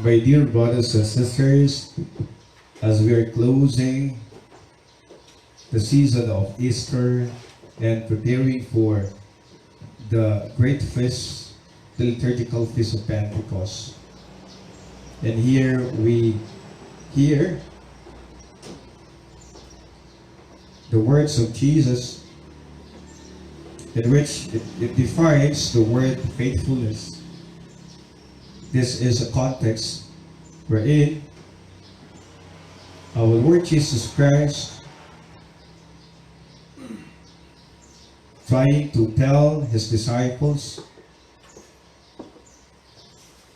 My dear brothers and sisters, as we are closing the season of Easter and preparing for the great feast, the liturgical feast of Pentecost, and here we hear the words of Jesus, in which it defines the word faithfulness. This is a context wherein our Lord Jesus Christ trying to tell his disciples,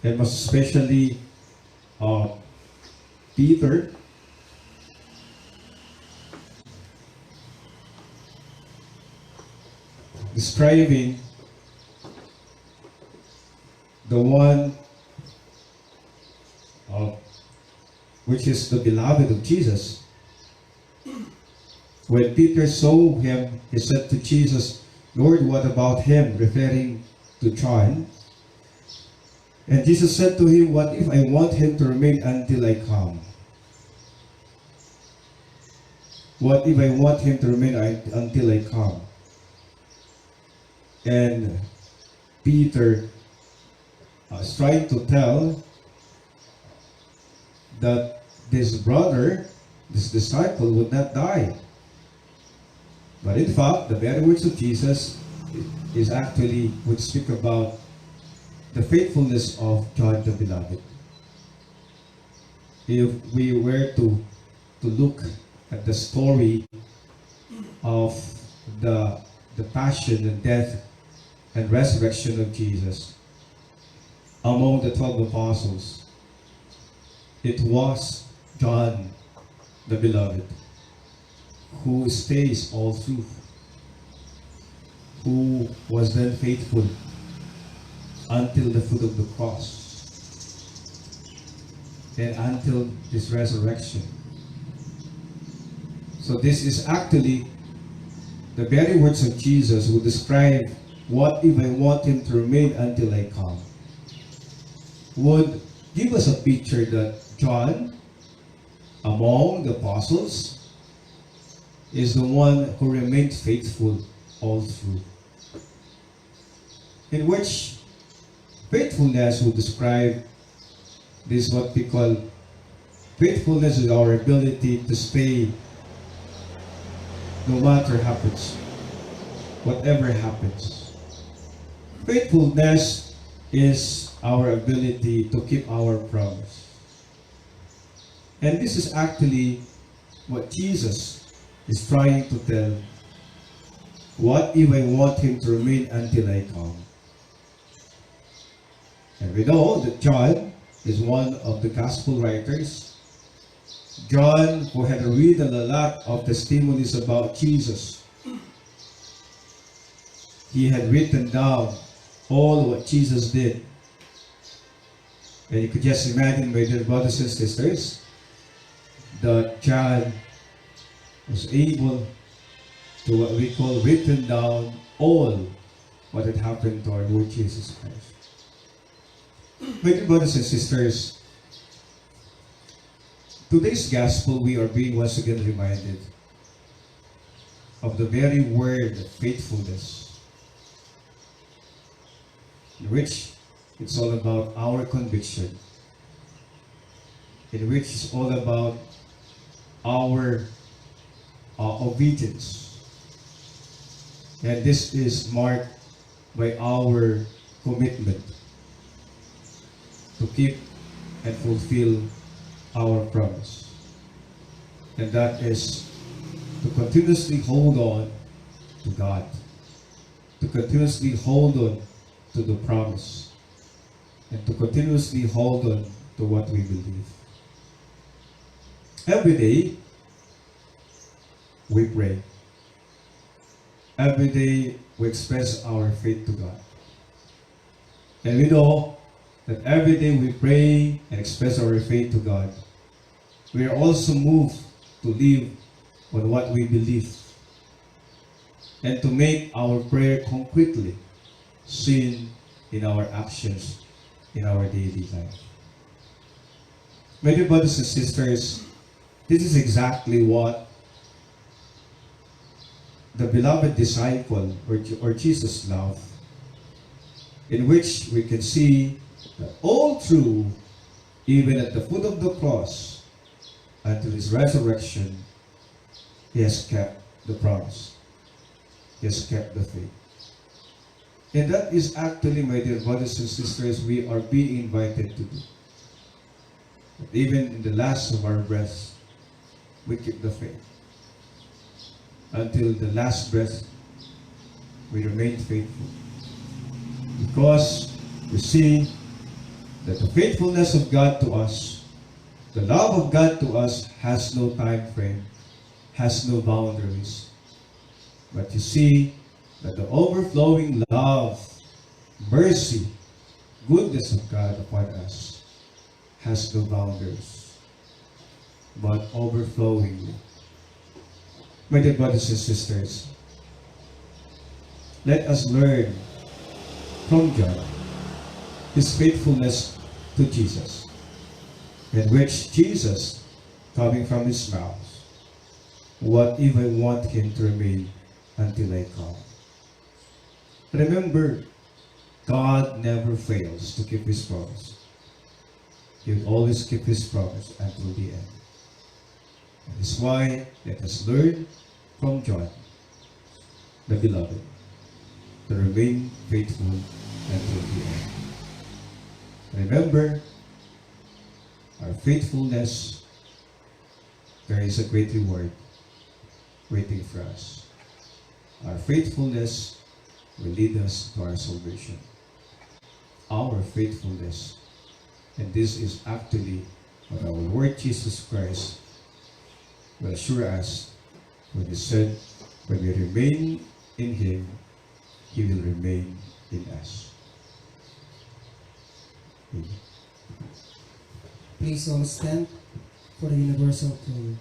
and most especially Peter, describing the one which is the beloved of Jesus. When Peter saw him, he said to Jesus, "Lord, what about him?" referring to John. And Jesus said to him, "What if I want him to remain until I come? What if I want him to remain until I come?" And Peter is trying to tell that this brother, this disciple, would not die. But in fact, the very words of Jesus is actually would speak about the faithfulness of John the Beloved. If we were to look at the story of the passion and death and resurrection of Jesus among the 12 apostles, it was John the Beloved who stays all through, who was then faithful until the foot of the cross and until his resurrection. So this is actually the very words of Jesus who describe what if I want him to remain until I come, would give us a picture that John, among the apostles, is the one who remained faithful all through. In which faithfulness would describe this, what we call faithfulness is our ability to stay no matter happens, whatever happens. Faithfulness is our ability to keep our promise. And this is actually what Jesus is trying to tell. What if I want him to remain until I come? And we know that John is one of the gospel writers. John, who had written a lot of testimonies about Jesus. He had written down all what Jesus did. And you could just imagine, my dear brothers and sisters, that John was able to what we call written down all what had happened to our Lord Jesus Christ. My dear brothers and sisters, today's gospel we are being once again reminded of the very word faithfulness, in which it's all about our conviction, in which it's all about our obedience. And this is marked by our commitment to keep and fulfill our promise. And that is to continuously hold on to God, to continuously hold on to the promise, and to continuously hold on to what we believe. Every day, we pray. Every day, we express our faith to God. And we know that every day we pray and express our faith to God, we are also moved to live on what we believe and to make our prayer concretely seen in our actions, in our daily life. My dear brothers and sisters, this is exactly what the beloved disciple or Jesus loved, in which we can see that all through, even at the foot of the cross, until his resurrection, he has kept the promise. He has kept the faith. And that is actually, my dear brothers and sisters, we are being invited to do. That even in the last of our breaths, we keep the faith. Until the last breath, we remain faithful. Because we see that the faithfulness of God to us, the love of God to us has no time frame, has no boundaries. But you see that the overflowing love, mercy, goodness of God upon us has no boundaries, but overflowingly. My dear brothers and sisters, let us learn from God his faithfulness to Jesus, in which Jesus, coming from his mouth, what even want him to remain until I come. Remember, God never fails to keep his promise. He will always keep his promise until the end. That is why let us learn from John, the beloved, to remain faithful until the end. Remember, our faithfulness, there is a great reward waiting for us. Our faithfulness will lead us to our salvation. Our faithfulness. And this is actually what our Lord Jesus Christ will assure us when he said, when we remain in him, he will remain in us. Amen. Please all stand for the universal prayer.